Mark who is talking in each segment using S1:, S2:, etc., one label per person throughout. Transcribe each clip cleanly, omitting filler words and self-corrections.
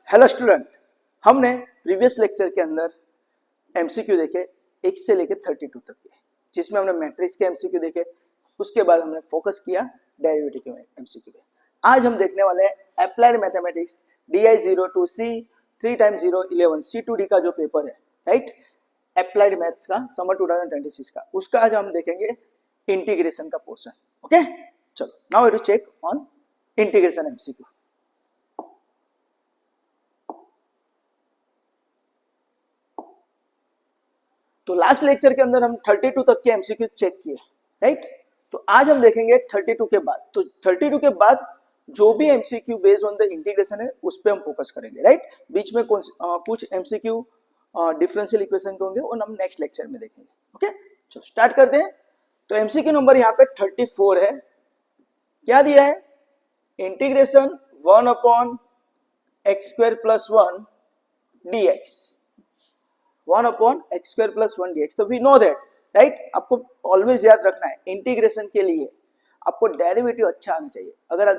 S1: Hello student, हमने previous lecture के अंदर एमसीक्यू देखे 1 से लेकर 32 तक के, जिसमें हमने मैट्रिक्स के एमसीक्यू देखे। उसके बाद हमने फोकस किया डेरिवेटिव के एमसीक्यू पे। आज हम देखने वाले हैं applied mathematics DI 02C 3 × 0 11 C2D का जो पेपर है, राइट, अप्लाइड मैथ्स का समर 2026 का, उसका आज हम देखेंगे इंटीग्रेशन का पोर्शन। ओके, चलो now we will check on integration MCQ. तो लास्ट लेक्चर के अंदर हम 32 तक के एमसीक्यू चेक किए, राइट। तो आज हम देखेंगे 32 के बाद। तो 32 के बाद जो भी MCQ based on the integration है उस पे हम फोकस करेंगे, राइट। बीच में कुछ एमसीक्यू डिफरेंशियल इक्वेशन के होंगे और हम नेक्स्ट लेक्चर में देखेंगे। ओके, चलो स्टार्ट करते हैं। तो एमसीक्यू नंबर यहाँ पे 34 है। क्या दिया है? Integration 1/x² + 1 dx, 1/x² + 1 dx। तो वी नो दैट, राइट। आपको ऑलवेज याद रखना है इंटीग्रेशन के लिए आपको डेरिवेटिव अच्छा आना चाहिए। अगर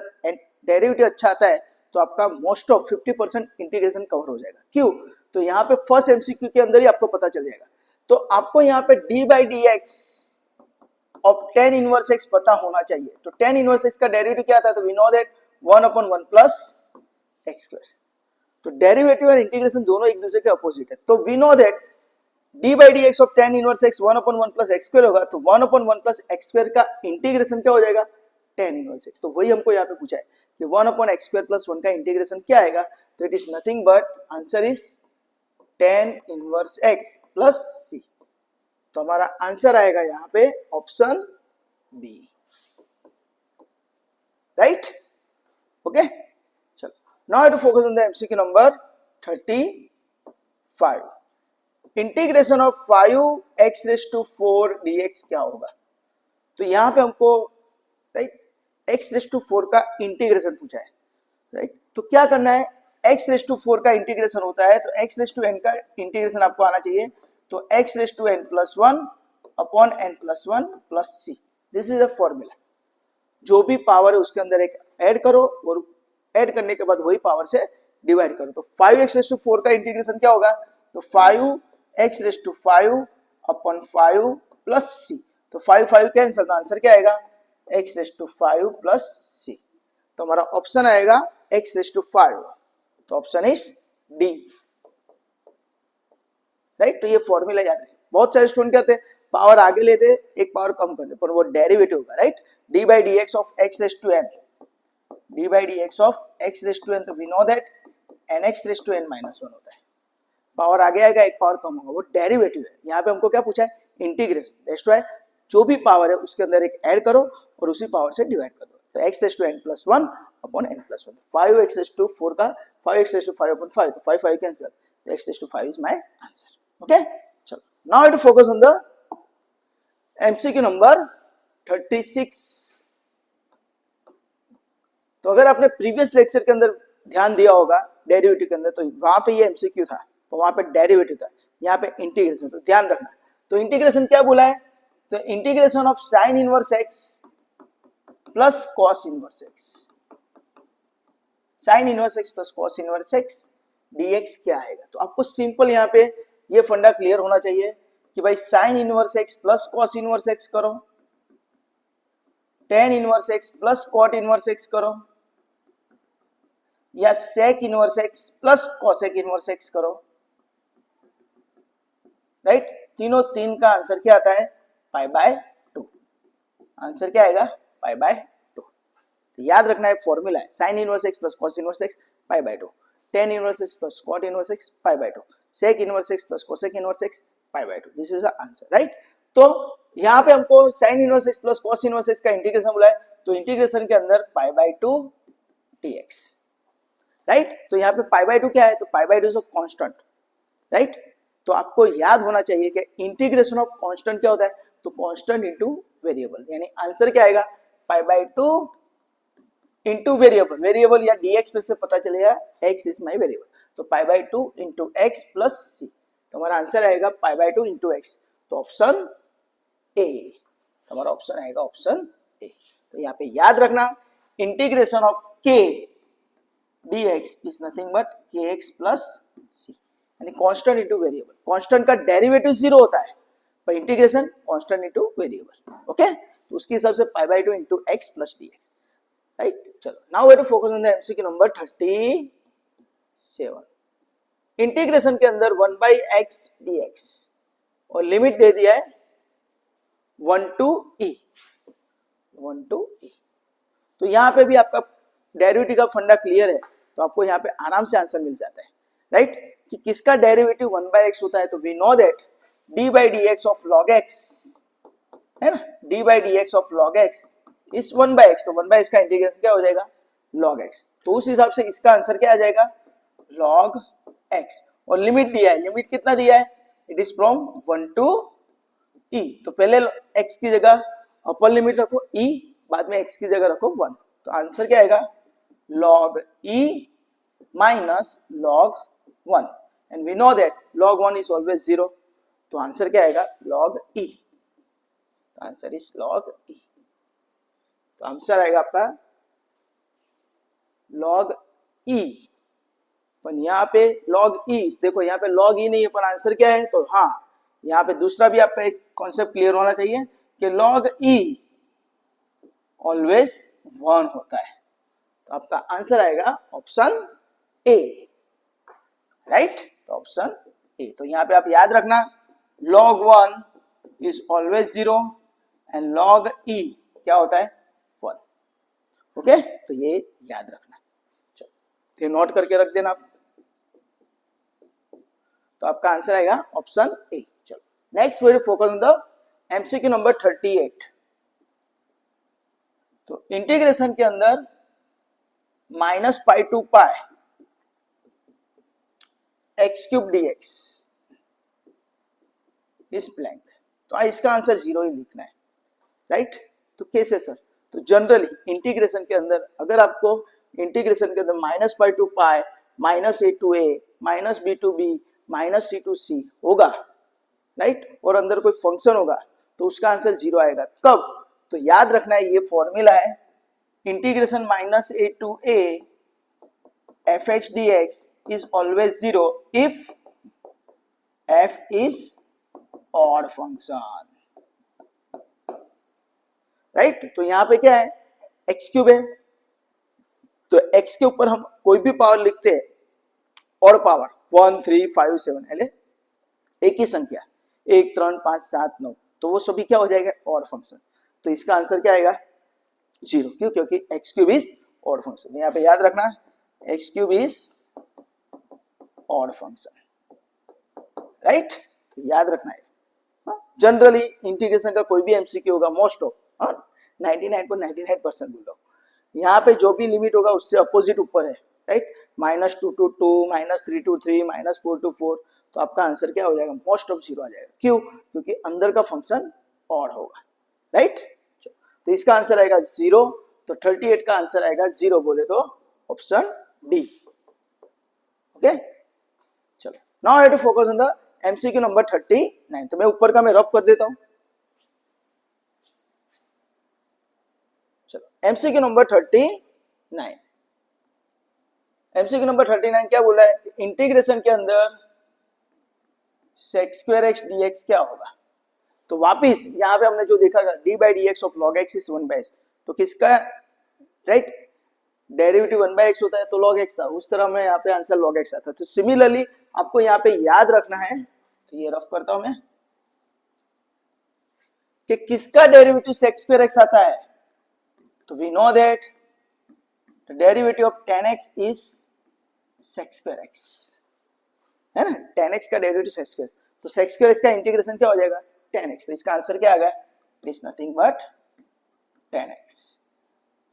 S1: डेरिवेटिव अच्छा आता है तो आपका मोस्ट ऑफ 50% इंटीग्रेशन कवर हो जाएगा। क्यों? तो यहाँ पे फर्स्ट एमसीक्यू के अंदर ही आपको पता चल जाएगा। तो आपको यहाँ पे d/dx of tan inverse x पता होना चाहिए। तो tan इनवर्स x का डेरिवेटिव क्या आता है? तो वी नो दैट 1/1 + x²। तो डेरिवेटिव और इंटीग्रेशन दोनों एक दूसरे के अपोजिट है। तो we know that d/dx of tan inverse x 1/1 + x² होगा। तो 1/1 + x² का इंटीग्रेशन क्या हो जाएगा? tan inverse x। तो वही हमको यहाँ पे पूछा है कि 1/x² + 1 का इंटीग्रेशन क्या आएगा? तो it is nothing but answer is tan inverse x + c। तो हमारा आंसर आएगा यहाँ पे ऑप्शन बी, राइट। ओके, चलो now to focus on the MCQ number 35। Integration of 5x⁴ dx क्या होगा? तो यहां पे हमको, राइट, x⁴ का इंटीग्रेशन पूछा है, राइट। तो क्या करना है? x⁴ का इंटीग्रेशन होता है तो x⁴n का इंटीग्रेशन आपको आना चाहिए। तो x⁴n + 1/n + 1 + c, this is a formula. जो भी पावर है उसके अंदर एक ऐड करो और ऐड करने के बाद वही पावर से डिवाइड करो। तो 5x⁴ का इंटीग्रेशन क्या होगा? तो 5x⁵ अपॉन 5 + c। तो 5 कैंसिल, तो आंसर क्या आएगा? x⁵ + c। तो हमारा ऑप्शन आएगा x⁵। तो ऑप्शन इज डी, राइट। तो ये फॉर्मूला याद रखें। बहुत सारे स्टूडेंट कहते हैं पावर आगे लेते एक पावर कम कर दे, पर वो डेरिवेटिव होगा, right. d/dx of x⁵n, d/dx of x⁵n, तो वी नो दैट nx⁴n - 1 होता है। पावर आगे आएगा एक पावर कम होगा, वो डेरिवेटिव है। यहाँ पे हमको क्या पूछा है? इंटीग्रेशन। दैट्स व्हाई जो भी पावर है उसके अंदर एक ऐड करो और उसी पावर से डिवाइड कर दो। तो x⁵n + 1/n + 1, 5x⁴ का 5x⁵5/5, तो 5 कैंसिल, तो x⁵5 is my answer. Okay, चलो now I to focus on the MCQ number 36। तो अगर आपने प्रीवियस लेक्चर के अंदर ध्यान दिया होगा डेरिवेटिव के अंदर, तो वहां पे ये एमसीक्यू था, तो वहां पे डेरिवेटिव था, यहाँ पे इंटीग्रेशन। तो ध्यान रखना। तो इंटीग्रेशन क्या बोला है? तो integration of sine inverse x plus cos inverse x, sign inverse x plus cos inverse x dx क्या आएगा? तो आपको सिंपल यहाँ पे ये फंडा क्लियर होना चाहिए कि भाई sine inverse x plus cos inverse x करो, tan inverse x plus cot inverse x करो, या sec inverse x plus cosec inverse x करो, राइट। तीनों तीन का आंसर क्या आता है? π/2। आंसर क्या आएगा? π/2। तो याद रखना है फॉर्मूला है sine inverse x plus cos inverse x π/2, tan inverse x plus cot inverse x π/2, sec inverse x plus cosec inverse x π/2। This is the answer, right. तो यहाँ पे हमको sine inverse x plus cos inverse x का integration बोला है, तो integration के अंदर π/2 dx, राइट। तो यहाँ पे π/2 क्या है? तो π/2 इज अ कांस्टेंट, राइट। तो आपको याद होना चाहिए कि इंटीग्रेशन ऑफ कांस्टेंट क्या होता है? तो कांस्टेंट इनटू वेरिएबल, यानी आंसर क्या आएगा? π/2 इनटू वेरिएबल, वेरिएबल या dx में से पता चलेगा x इज माय वेरिएबल। तो π/2 इनटू x प्लस c, तो हमारा आंसर आएगा π/2 इनटू x। तो ऑप्शन ए, हमारा ऑप्शन आएगा ऑप्शन ए। तो यहाँ पे याद रखना integration of k dx is nothing but kx plus c, यानी कांस्टेंट इनटू वेरिएबल. कांस्टेंट का डेरिवेटिव जीरो होता है पर integration constant into variable. Okay, तो उसके हिसाब से pi by 2 into X plus dx. Right, चलो now we have to focus on the MCQ number 37. Integration के अंदर 1 बाई एक्स dx और लिमिट दे दिया है 1 टू e. तो यहां पे भी आपका डेरिवेटिव का फंडा क्लियर है, तो आपको यहां पे आराम से आंसर मिल जाता है. राइट, कि किसका डेरिवेटिव 1 बाई एक्स होता है, तो we know that d by d x of log x है ना, d by d x of log x is 1 by x. तो 1 बाई एक्स का इंटीग्रेशन क्या हो जाएगा, लॉग एक्स. तो उस हिसाब से इसका आंसर क्या आ जाएगा, लॉग एक्स. और लिमिट दिया है, लिमिट कितना दिया है, it is from 1 to e. तो पहले x की जगह अपर लिमिट रखो e, बाद में x की जगह रखो 1. तो आंसर क्या आएगा, log e minus log 1. And we know that log 1 is always 0. तो आंसर क्या आएगा, log e. Answer is log e. तो आंसर आएगा आपका log e. पर यहाँ पे log e, देखो यहाँ पे log e नहीं है पर आंसर क्या है, तो हाँ यहाँ पे दूसरा भी आपका एक कॉन्सेप्ट क्लियर होना चाहिए कि log e ऑलवेज 1 होता है. तो आपका आंसर आएगा ऑप्शन ए. राइट, तो ऑप्शन ए. तो यहाँ पे आप याद रखना log 1 is always 0 and log e क्या होता है, 1. ओके, तो ये याद रखना. चलो तो ये नोट करके रख देना आप. तो आपका आंसर आएगा ऑप्शन ए. चलो next we will focus on the MCQ number 38. तो इंटीग्रेशन के अंदर minus pi to pi x cube d x is blank. तो इसका आंसर 0 ही लिखना है. राइट, तो कैसे सर, तो जनरली इंटीग्रेशन के अंदर अगर आपको इंटीग्रेशन के अंदर minus pi to pi minus A to A minus B to B minus C to C होगा, राइट, और अंदर कोई फंक्शन होगा तो उसका आंसर 0 आएगा. कब, तो याद रखना है ये फॉर्मूला है integration minus A to a f h d x is always 0 if f is odd function. Right, तो यहां पे क्या है, एक्स क्यूब है, तो एक्स के ऊपर हम कोई भी पावर लिखते हैं और पावर 1 3 5 7 एले एक ही संख्या 1 3 5 7 9, तो वो सभी क्या हो जाएगा, ऑड फंक्शन. तो इसका आंसर क्या आएगा, 0. क्यों, क्योंकि x cube is odd function. यहाँ पे याद रखना x cube is odd function. Right, तो याद रखना है. जनरली इंटीग्रेशन का कोई भी एमसीक्यू होगा, मोस्ट ऑफ 99.99% बोल रहा हूँ, यहाँ पे जो भी लिमिट होगा उससे अपोजिट ऊपर है. Right, minus 2 to 2 minus 3 to 3 minus 4 to 4. तो आपका आंसर क्या हो जाएगा, मोस्ट ऑफ 0 आ जाएगा. क्यों, क्योंकि अंदर का फंक्शन ऑड होगा. राइट, तो इसका आंसर आएगा 0. तो 38 का आंसर आएगा 0 बोले तो ऑप्शन डी. ओके, चलो now I have to focus on the MCQ number 39. तो मैं ऊपर का मैं रफ कर देता हूं. चलो एमसीक्यू नंबर 39. एमसीक्यू नंबर 39 क्या बोला है, इंटीग्रेशन के अंदर सेक्स स्क्वायर एक्स डीएक्स क्या होगा. तो वापिस यहाँ पे हमने जो देखा D by d x of log x is 1 by x. तो किसका, राइट, डेरिवेटिव 1 बाई एक्स होता है तो लॉग एक्स था, उस तरह में यहाँ पे आंसर लॉग एक्स आता है. तो सिमिलरली आपको यहाँ पे याद रखना है, तो ये रफ करता हूं मैं, कि किसका डेरिवेटिव सेक्स स्क्वायर एक्स आता है. तो we know that the derivative of tan x is sec square x, है ना. tan x का डेरिवेटिव सेक्स स्क्वायर, तो सेक्स स्क्वायर एक्स का इंटीग्रेशन क्या हो जाएगा, tan x. तो इसका आंसर क्या आ गया, it is nothing but tan x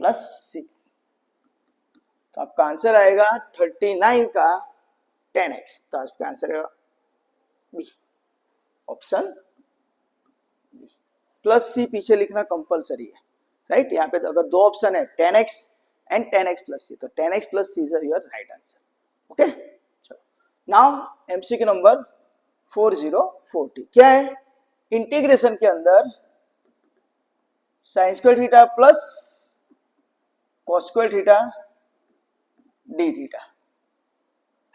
S1: plus c. तो आपका आंसर आएगा 39 का tan x. तो आपका आंसर आएगा B, option B. Plus c पीछे लिखना कंपलसरी है. राइट, यहाँ पे तो अगर दो ऑप्शन है tan x and tan x plus c, तो tan x plus c is your right answer. Okay, चलो नाउ एमसीक्यू नंबर 4040 क्या है, इंटीग्रेशन के अंदर sign square theta plus cos square theta D theta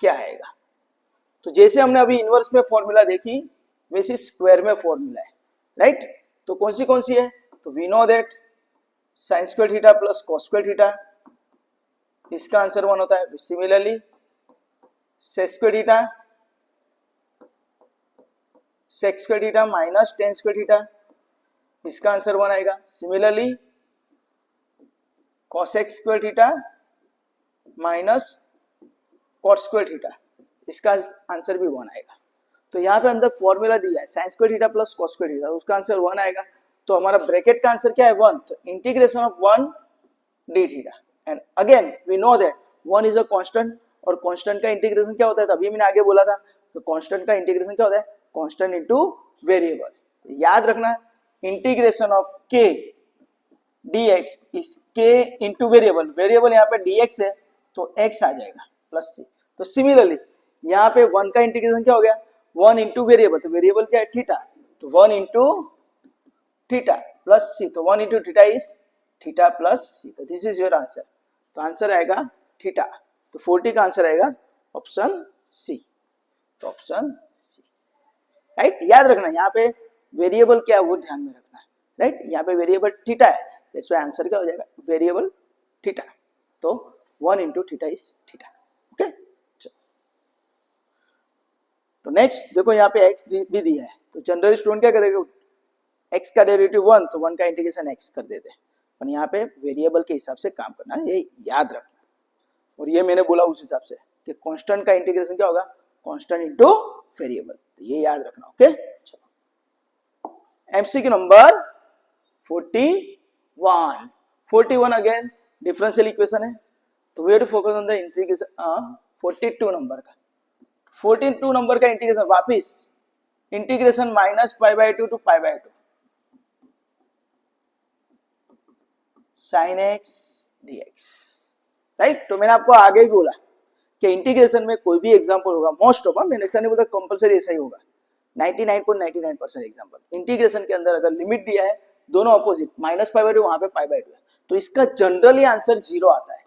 S1: क्या आएगा? तो जैसे हमने अभी इनवर्स में फॉर्मूला देखी वैसे स्क्वायर में फॉर्मूला है, राइट? तो कौन सी है? तो we know that sine square theta plus cos square theta, इसका आंसर 1 होता है। Similarly sec square theta, sec square theta minus tan square theta, इसका आंसर 1 आएगा। Similarly cosec square theta minus cot square theta, इसका answer भी 1 आएगा। तो यहाँ पे अंदर फॉर्मूला दिया है sign square theta plus cos square theta, उसका आंसर 1 आएगा। तो हमारा ब्रैकेट का आंसर क्या है? 1। तो integration of 1 d theta, and again we know that 1 is a constant, और कांस्टेंट का इंटीग्रेशन क्या होता है? तभी मैंने आगे बोला था, तो कांस्टेंट का इंटीग्रेशन क्या होता है? Constant into variable. याद रखना integration of k dx is k into variable, variable यहाँ पे dx है तो x आ जाएगा प्लस c। तो सिमिलरली यहाँ पे 1 का इंटीग्रेशन क्या हो गया? 1 इंटू वेरिएबल, तो वेरिएबल क्या है? थीटा, तो 1 इंटू थीटा प्लस c, तो 1 into theta is theta plus c। तो दिस इज योर आंसर। तो आंसर आएगा थीटा। तो 40 का आंसर आएगा ऑप्शन सी। तो ऑप्शन सी, राइट? याद रखना यहाँ पे वेरिएबल क्या है वो ध्यान में रखना है, राइट? यहाँ पे वेरिएबल थीटा है, दैट्स व्हाई आंसर क्या हो जाएगा? Variable theta. तो 1 into theta is theta. Okay, तो नेक्स्ट देखो यहाँ पे x भी दिया है, तो जनरल स्टूडेंट क्या करेगा? x का डेरिवेटिव 1, तो 1 का इंटीग्रेशन x कर देते हैं, पर यहाँ पे वेरिएबल के हिसाब से काम करना है, ये याद रखना। और ये मैंने बोला उस हिसाब से कि कांस्टेंट का इंटीग्रेशन क्या होगा? कांस्टेंट इनटू वेरिएबल, तो ये याद रखना। ओके, चलो MCQ number 41। 41 again differential equation है, तो we have to focus on the integration. 42 number का 42 नंबर का इंटीग्रेशन, वापिस integration minus pi by 2 to pi by 2 sine x dx, right? तो मैंने आपको आगे ही बोला कि इंटीग्रेशन में कोई भी एग्जांपल होगा, मोस्ट ऑफ, मैंने ऐसा नहीं बोला कंपलसरी ऐसा ही होगा, 99.99% एग्जांपल इंटीग्रेशन के अंदर अगर लिमिट दिया है दोनों अपोजिट, माइनस पाई बाय 2 वहां पे पाई बाय 2 है, तो इसका जनरली आंसर 0 आता है।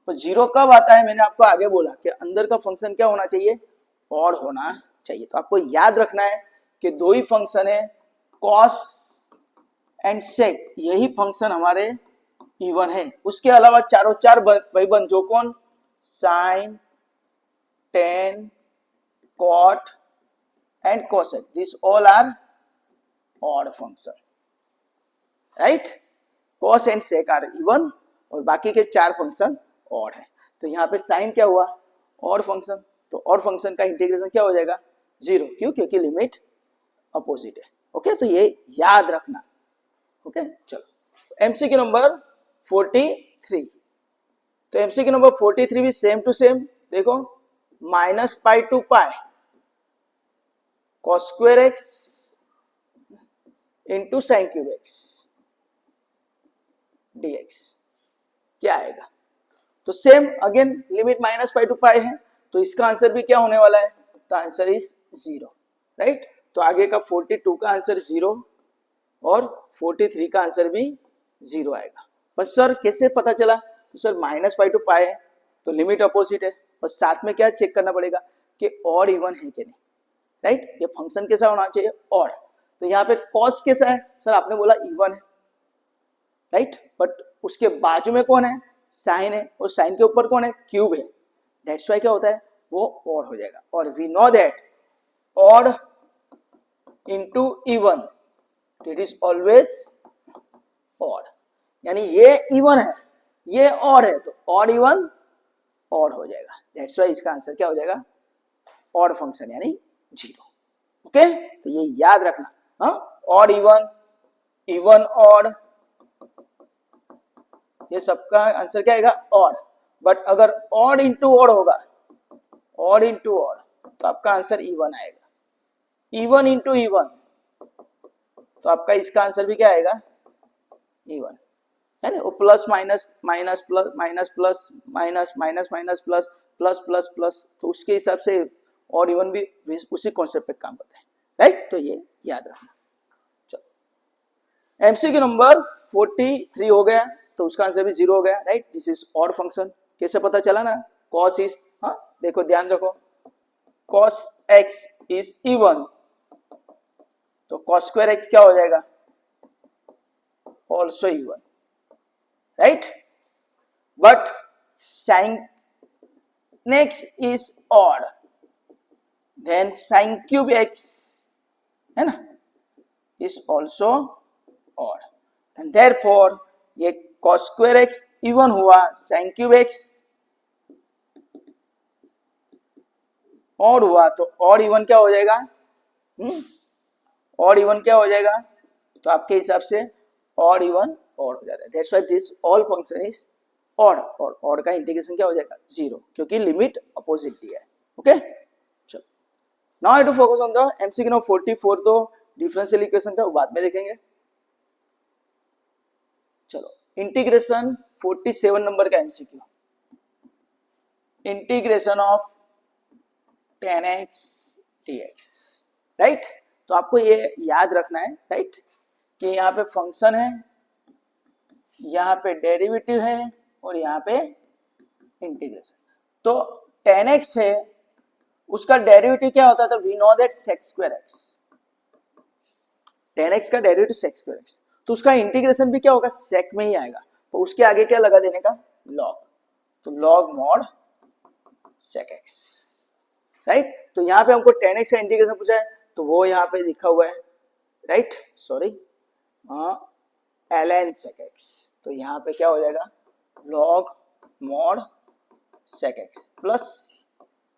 S1: तो 0 कब आता है? मैंने आपको आगे बोला कि अंदर का फंक्शन क्या होना चाहिए? ऑड होना चाहिए। तो आपको याद रखना है कि दो ही फंक्शन है, कॉस एंड सेक, यही फंक्शन हमारे इवन है। उसके अलावा चारों चार भाईबंद जो कौन? Sine, tan, cot and cosec, this all are odd function, right? Cos and sec are even और बाकी के 4 फंक्शन ऑड है। तो यहाँ पे साइन क्या हुआ? ऑड फंक्शन, तो ऑड फंक्शन का इंटीग्रेशन क्या हो जाएगा? 0। क्यों? क्योंकि लिमिट अपोजिट है। ओके, तो ये याद रखना। ओके, चलो एमसीक्यू नंबर 43। तो एमसीक्यू नंबर 43 भी सेम टू सेम, देखो minus pi to pi cos square X into sine cube X dx क्या आएगा? तो same again limit minus pi to pi है, तो इसका आंसर भी क्या होने वाला है? तो आंसर इज 0, राइट? तो आगे का 42 का आंसर 0 और 43 का आंसर भी 0 आएगा। बस सर कैसे पता चला? तो sir minus pi to pi है तो लिमिट अपोजिट है, बस साथ में क्या चेक करना पड़ेगा कि ऑड इवन है कि नहीं, राइट? ये फंक्शन कैसा होना चाहिए? ऑड। तो यहाँ पे कॉस कैसा है? सर आपने बोला इवन है, राइट? बट उसके बाजू में कौन है? साइन है, और साइन के ऊपर कौन है? क्यूब है, दैट्स वाई क्या होता है? वो ऑड हो जाएगा। और we know that odd into even it is always odd, यानी ये इवन है ये ऑड है, तो ऑड इवन ऑड हो जाएगा, दैट्स वाई इसका आंसर क्या हो जाएगा? ऑड फंक्शन यानी 0। ओके, तो ये याद रखना। हाँ, ऑड इवन, इवन ऑड, ये सबका आंसर क्या आएगा? ऑड। बट अगर ऑड इंटू ऑड होगा, ऑड इंटू ऑड, तो आपका आंसर इवन आएगा। इवन इंटू इवन, तो आपका इसका आंसर भी क्या आएगा? इवन, है ना? वो plus minus minus plus minus plus minus minus minus plus plus plus plus, तो उसके हिसाब से ऑड इवन भी उसी कॉन्सेप्ट पे काम करता है, राइट? तो ये याद रखना। चलो एमसीक्यू नंबर 43 हो गया, तो उसका आंसर भी 0 हो गया, right? This is odd function. कैसे पता चला ना? कॉस इज, हाँ देखो ध्यान रखो, कॉस एक्स इज इवन, तो कॉस स्क्वायर एक्स क्या हो जाएगा, also even, right. But sine x is odd, then sine cube x है ना is also odd, and therefore ये cos स्क्वायर एक्स इवन हुआ, sin क्यूब एक्स ऑड हुआ, तो ऑड इवन क्या हो जाएगा, ऑड इवन क्या हो जाएगा, तो आपके हिसाब से ऑड इवन ऑड हो जाता है, that's why this all function is odd, और ऑड का इंटीग्रेशन क्या हो जाएगा, 0, क्योंकि लिमिट अपोजिट दिया है। ओके, चलो now I to focus on the MCQ number 44, तो डिफरेंशियल इक्वेशन का बाद में देखेंगे। चलो इंटीग्रेशन 47 नंबर का MCQ, integration of 10x dx, right. तो आपको ये याद रखना है, राइट, कि यहाँ पे फंक्शन है, यहाँ पे डेरिवेटिव है, और यहाँ पे इंटीग्रेशन। तो 10x है, उसका डेरिवेटिव क्या होता है, तो we know that sec square x, 10x का डेरिवेटिव sec स्क्वायर x, तो उसका इंटीग्रेशन भी क्या होगा, sec में ही आएगा, तो उसके आगे क्या लगा देने का, log, तो log mod sec x, right. तो यहाँ पे हमको 10x का इंटीग्रेशन पूछा है, तो वो यहाँ पे लिखा हुआ है, right, sorry ln sec x, तो यहाँ पे क्या हो जाएगा, log mod sec x plus,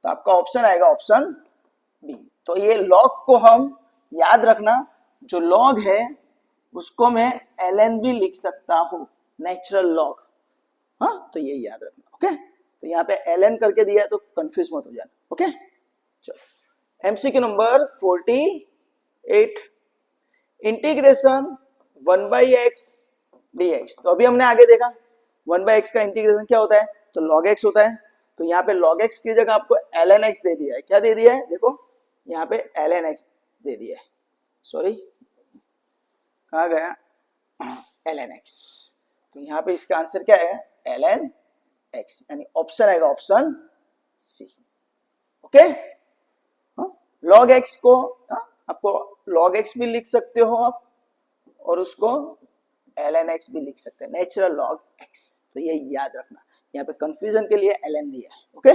S1: तो आपका ऑप्शन आएगा ऑप्शन बी। तो ये log को हम याद रखना, जो log है उसको मैं ln भी लिख सकता हूँ, नेचुरल log, हाँ, तो ये याद रखना। ओके, तो यहाँ पे ln करके दिया है, तो कंफ्यूज मत हो जाना। ओके, चलो MCQ number 48, integration 1/x dx, तो अभी हमने आगे देखा 1/x का इंटीग्रेशन क्या होता है, तो log x होता है, तो यहाँ पे log x की जगह आपको ln x दे दिया है, क्या दे दिया है, देखो यहाँ पे ln x दे दिया है, सॉरी कहाँ गया, ln x, तो यहाँ पे इसका आंसर क्या है, ln x, यानी ऑप्शन आएगा option C. Okay, log x को आपको log x भी लिख सकते हो आप, और उसको ln x भी लिख सकते हैं, नेचुरल log x, तो ये याद रखना, यहाँ पे कंफ्यूजन के लिए ln दिया है। ओके,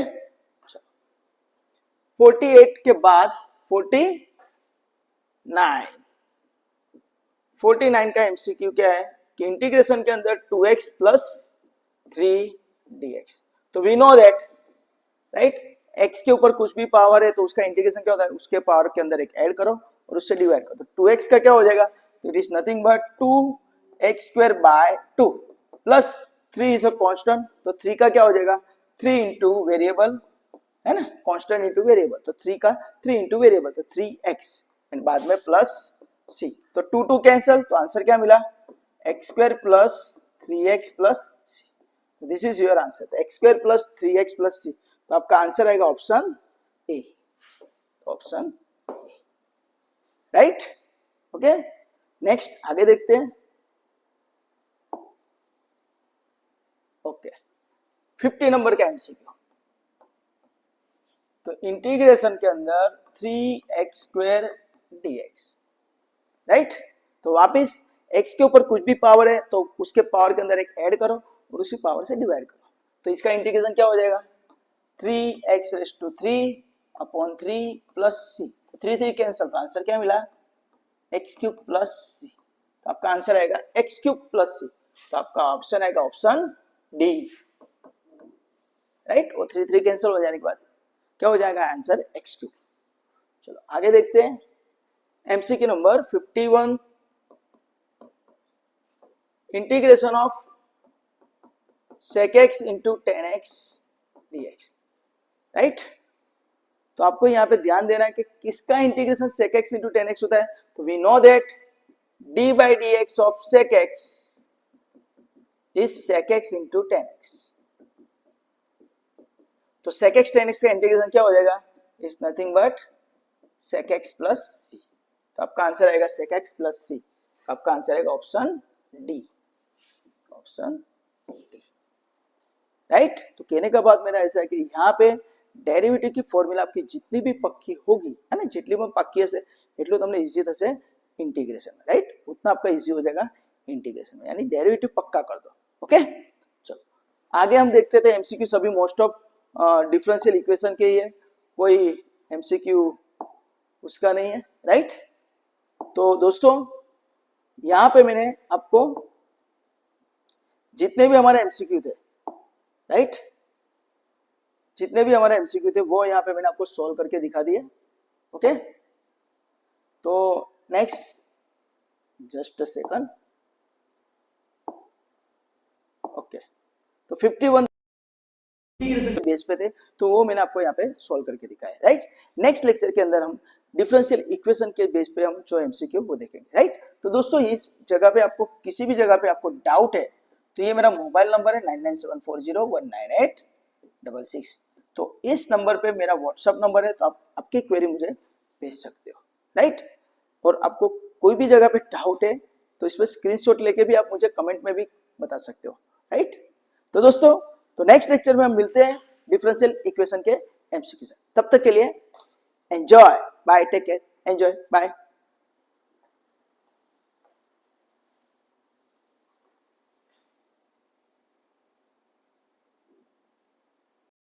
S1: 48 के बाद 49 का एमसीक्यू क्या है, कि इंटीग्रेशन के अंदर 2x प्लस 3 dx, तो we know that, right, x के ऊपर कुछ भी पावर है तो उसका इंटीग्रेशन क्या होता है, उसके पावर के अंदर एक ऐड करो और उससे डिवाइड करो, तो 2x का क्या हो जाएगा, तो it is nothing but 2x square by 2 plus 3 is a constant, तो 3 का क्या हो जाएगा, 3 इंटू वेरिएबल है ना, कांस्टेंट इंटू वेरिएबल, तो 3 का 3 इंटू वेरिएबल, तो 3x, एंड बाद में प्लस c, तो 2 2 कैंसिल, तो आंसर क्या मिला, x square plus 3x plus c, this is your answer, तो x square plus 3x plus c, तो आपका आंसर आएगा ऑप्शन ए, तो option A, right. Okay, next आगे देखते हैं। ओके, 50 नंबर का एमसीक्यू, तो इंटीग्रेशन के अंदर 3x स्क्वायर dx, राइट, तो वापिस x के ऊपर कुछ भी पावर है तो उसके पावर के अंदर एक ऐड करो और उसी पावर से डिवाइड करो, तो इसका इंटीग्रेशन क्या हो जाएगा, 3x raise to 3 upon 3 plus c, 3 3 cancel, तो आंसर क्या मिला, x क्यूब प्लस c, तो आपका आंसर आएगा x क्यूब प्लस c, तो आपका ऑप्शन आएगा ऑप्शन डी, राइट, वो 3 3 कैंसिल हो जाने के बाद क्या हो जाएगा, आंसर x क्यूब। चलो आगे देखते हैं, MCQ number 51, integration of sec x into 10x dx, right, तो आपको यहाँ पे ध्यान देना है कि किसका integration sec x into 10x होता है, तो we know that d by dx of sec x is sec x into 10x, तो sec x 10x का इंटीग्रेशन क्या हो जाएगा, is nothing but sec x plus c, तो आपका आंसर आएगा sec x प्लस c, तो आपका आंसर आएगा option D, option D. Right. तो कहने का बात मेरा ऐसा है कि यहाँ पे डेरिवेटिव की फॉर्मूला आपकी जितनी भी पक्की होगी है ना, जितनी भी पक्की हશે એટલું તમને ઈઝી થશે इंटीग्रेशन में, राइट। उतना आपका ईजी हो जाएगा इंटीग्रेशन में, यानी डेरिवेटिव पक्का कर दो। ओके, चलो आगे हम देखते थे एमसीक्यू सभी मोस्ट ऑफ डिफरेंशियल इक्वेशन के ही है, कोई एमसीक्यू उसका नहीं है, राइट। तो दोस्तों यहाँ पे मैंने आपको जितने भी हमारे एमसीक्यू थे, राइट, जितने भी हमारे एमसीक्यू थे वो यहाँ पे मैंने आपको सॉल्व करके दिखा दिए। ओके, तो next just a second. Okay, तो 51 बेस पे थे, तो वो मैंने आपको यहाँ पे सॉल्व करके दिखाया, राइट। नेक्स्ट लेक्चर के अंदर हम डिफरेंशियल इक्वेशन के बेस पे हम जो एमसीक्यू वो देखेंगे, राइट। तो दोस्तों इस जगह पे आपको किसी भी जगह पे आपको डाउट है तो ये मेरा मोबाइल नंबर है 9974019866। तो इस नंबर पे मेरा व्हाट्सएप नंबर है, तो आप आपकी क्वेरी मुझे भेज सकते हो, राइट। और आपको कोई भी जगह पे डाउट है तो इस पर स्क्रीनशॉट लेके भी आप मुझे कमेंट में भी बता सकते हो, राइट। तो दोस्तों तो नेक्स्ट लेक्चर में हम मिलते हैं डिफरेंशियल इक्वेशन के एमसीक्यू से। तब तक के लिए enjoy, bye, take care, enjoy, bye.